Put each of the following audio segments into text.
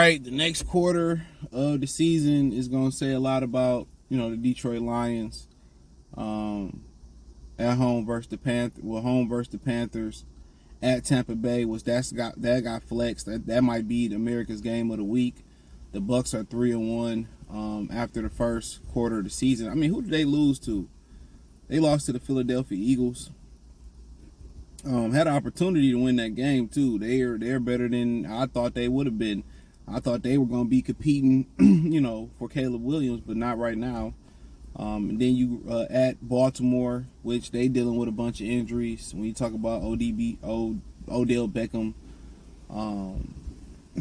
right, the next quarter of the season is going to say a lot about, the Detroit Lions at home versus the Panthers. Well, home versus the Panthers at Tampa Bay that got flexed. That might be America's game of the week. The Bucs are 3-1 after the first quarter of the season. I mean, who did they lose to? They lost to the Philadelphia Eagles. Had an opportunity to win that game too. They're better than I thought they would have been. I thought they were going to be competing, for Caleb Williams, but not right now. And then you at Baltimore, which they dealing with a bunch of injuries. When you talk about Odell Beckham, I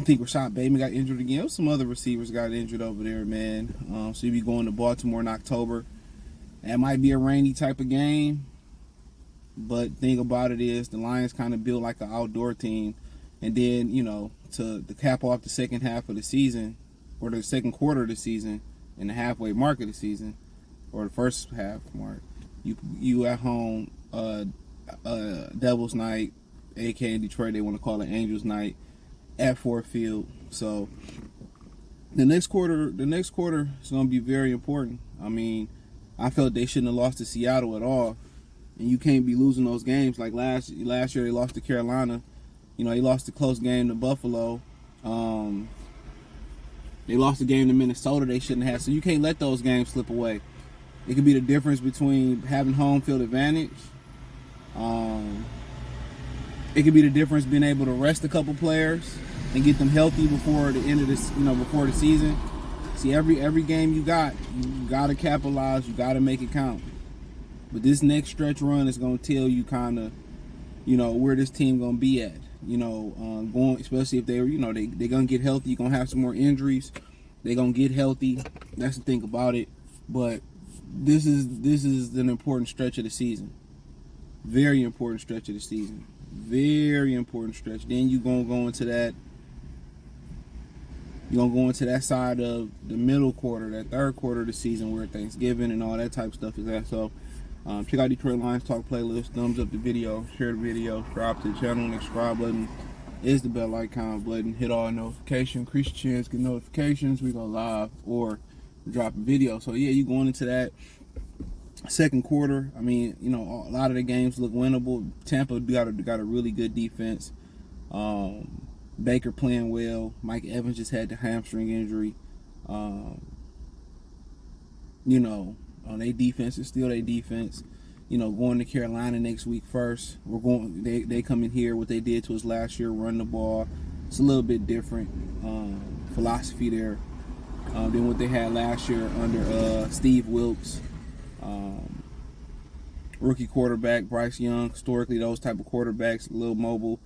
think Rashad Bateman got injured again. Some other receivers got injured over there, man. So you be going to Baltimore in October. That might be a rainy type of game. But the thing about it is the Lions kind of built like an outdoor team. And then, to cap off the second half of the season, or the second quarter of the season, and the halfway mark of the season, or the first half mark, you at home, Devil's Night, aka in Detroit, they want to call it Angels Night, at Ford Field. So the next quarter is going to be very important. I mean, I felt they shouldn't have lost to Seattle at all. And you can't be losing those games. Like last year they lost to Carolina. They lost a close game to Buffalo. They lost a game to Minnesota they shouldn't have. So you can't let those games slip away. It could be the difference between having home field advantage. It could be the difference being able to rest a couple players and get them healthy before the end of this, before the season. See, every game you got to capitalize. You got to make it count. But this next stretch run is going to tell you kind of, where this team going to be at. Going, especially if they're going to get healthy. You're going to have some more injuries. They're going to get healthy. That's the thing about it. But this is an important stretch of the season. Very important stretch of the season. Very important stretch. Then you're going to go into that. You're going to go into that side of the middle quarter, that third quarter of the season where Thanksgiving and all that type of stuff is at. So, check out Detroit Lions Talk playlist. Thumbs up the video. Share the video. Subscribe to the channel. And the subscribe button is the bell icon button. Hit all notifications. Increase your chance. Get notifications. We go live or drop a video. So, yeah, you going into that second quarter. I mean, a lot of the games look winnable. Tampa got a really good defense. Baker playing well. Mike Evans just had the hamstring injury. Their defense is still their defense. Going to Carolina next week first. They come in here, what they did to us last year, run the ball. It's a little bit different philosophy there than what they had last year under Steve Wilkes. Rookie quarterback, Bryce Young. Historically, those type of quarterbacks, a little mobile.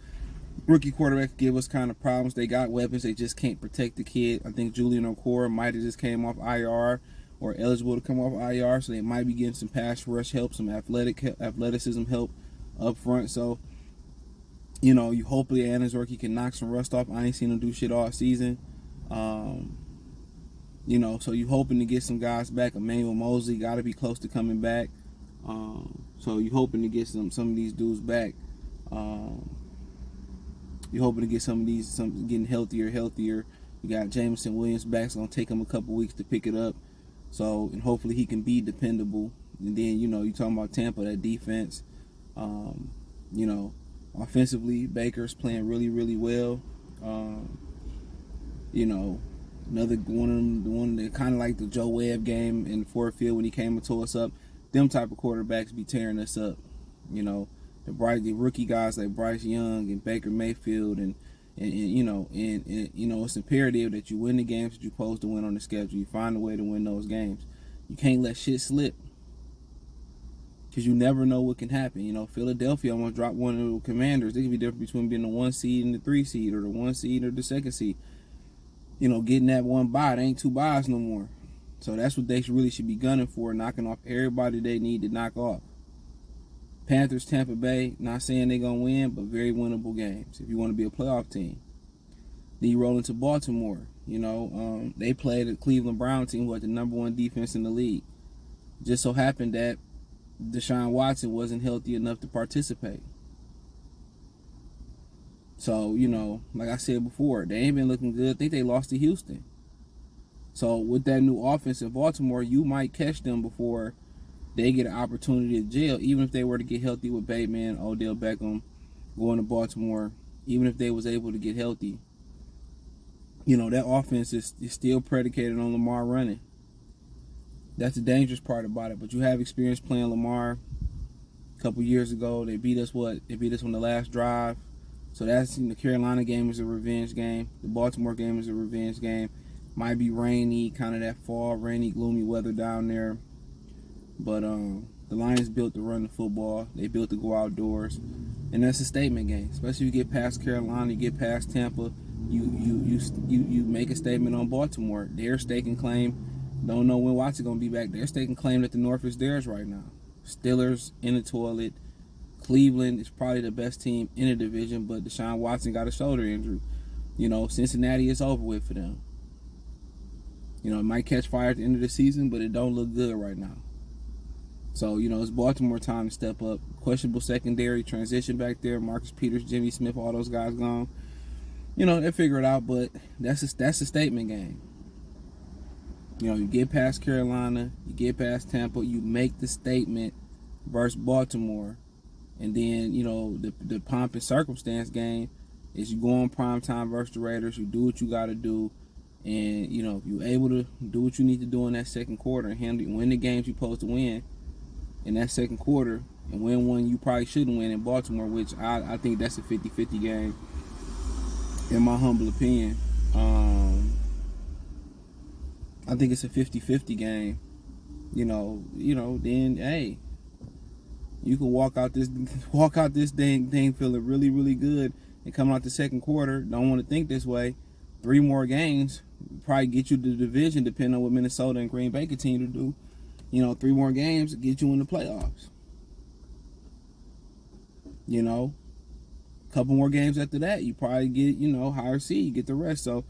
Rookie quarterbacks give us kind of problems. They got weapons. They just can't protect the kid. I think Julian Okora might have just came off IR or eligible to come off IR, so they might be getting some pass rush help, some athleticism help up front. So, you hopefully Anazorki can knock some rust off. I ain't seen him do shit all season. So you hoping to get some guys back. Emmanuel Mosley got to be close to coming back. So you hoping to get some of these dudes back. You're hoping to get some getting healthier. You got Jameson Williams back. It's going to take him a couple weeks to pick it up. So, and hopefully he can be dependable. And then, you're talking about Tampa, that defense. Offensively, Baker's playing really, really well. Another one that kind of like the Joe Webb game in Ford Field when he came and tore us up. Them type of quarterbacks be tearing us up. The rookie guys like Bryce Young and Baker Mayfield and it's imperative that you win the games that you're supposed to win on the schedule. You find a way to win those games. You can't let shit slip because you never know what can happen. Philadelphia almost dropped one of the Commanders. It could be different between being the 1 seed and the 3 seed, or the 1 seed or the 2nd seed. Getting that one bye. There ain't 2 byes no more. So that's what they really should be gunning for, knocking off everybody they need to knock off. Panthers, Tampa Bay, not saying they're going to win, but very winnable games if you want to be a playoff team. Then you roll into Baltimore. They played a Cleveland Brown team who had the number 1 defense in the league. Just so happened that Deshaun Watson wasn't healthy enough to participate. So, like I said before, they ain't been looking good. I think they lost to Houston. So with that new offense in Baltimore, you might catch them before they get an opportunity to jail, even if they were to get healthy with Bateman, Odell Beckham, going to Baltimore, even if they was able to get healthy. That offense is still predicated on Lamar running. That's the dangerous part about it. But you have experience playing Lamar. A couple years ago, they beat us. They beat us on the last drive. So that's the Carolina game is a revenge game. The Baltimore game is a revenge game. Might be rainy, kind of that fall, rainy, gloomy weather down there. But the Lions built to run the football. They built to go outdoors, and that's a statement game. Especially if you get past Carolina, you get past Tampa, you make a statement on Baltimore. They're staking claim. Don't know when Watson's gonna be back. They're staking claim that the North is theirs right now. Steelers in the toilet. Cleveland is probably the best team in the division, but Deshaun Watson got a shoulder injury. Cincinnati is over with for them. It might catch fire at the end of the season, but it don't look good right now. So, it's Baltimore time to step up. Questionable secondary, transition back there. Marcus Peters, Jimmy Smith, all those guys gone. They figure it out, but that's a statement game. You get past Carolina, you get past Tampa, you make the statement versus Baltimore. And then, the pomp and circumstance game is you go on primetime versus the Raiders, you do what you got to do. And, if you're able to do what you need to do in that second quarter and win the games you're supposed to win in that second quarter and win one you probably shouldn't win in Baltimore, which I think that's a 50-50 game, in my humble opinion. I think it's a 50-50 game. Then, hey, you can walk out this thing feeling really, really good and come out the second quarter. Don't want to think this way. 3 more games probably get you to the division, depending on what Minnesota and Green Bay continue to do. 3 more games get you in the playoffs. A couple more games after that, you probably get, higher seed, you get the rest. So,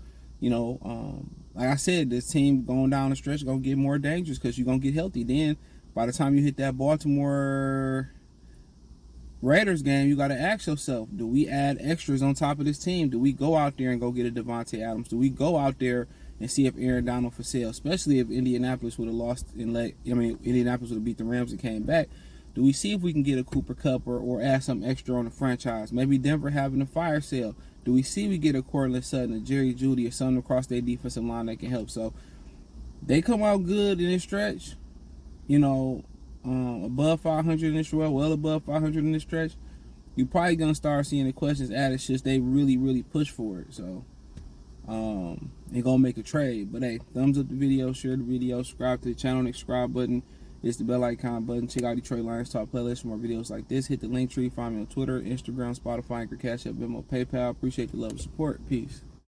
like I said, this team going down the stretch going to get more dangerous because you're going to get healthy. Then, by the time you hit that Baltimore Raiders game, you got to ask yourself, do we add extras on top of this team? Do we go out there and go get a Devontae Adams? Do we go out there and see if Aaron Donald for sale, especially if Indianapolis would have lost Indianapolis would have beat the Rams and came back? Do we see if we can get a Cooper Kupp or add some extra on the franchise? Maybe Denver having a fire sale. Do we see we get a Cortland Sutton, a Jerry Jeudy, or something across their defensive line that can help? So they come out good in this stretch, above 500 in this stretch, well above 500 in this stretch. You're probably going to start seeing the questions added since they really, really push for it. So they're going to make a trade. But hey, thumbs up the video, share the video, subscribe to the channel, the subscribe button. It's the bell icon button. Check out Detroit Lions Talk playlist for more videos like this. Hit the link tree. Find me on Twitter, Instagram, Spotify, Anchor, Cash App, Venmo, PayPal. Appreciate the love and support. Peace.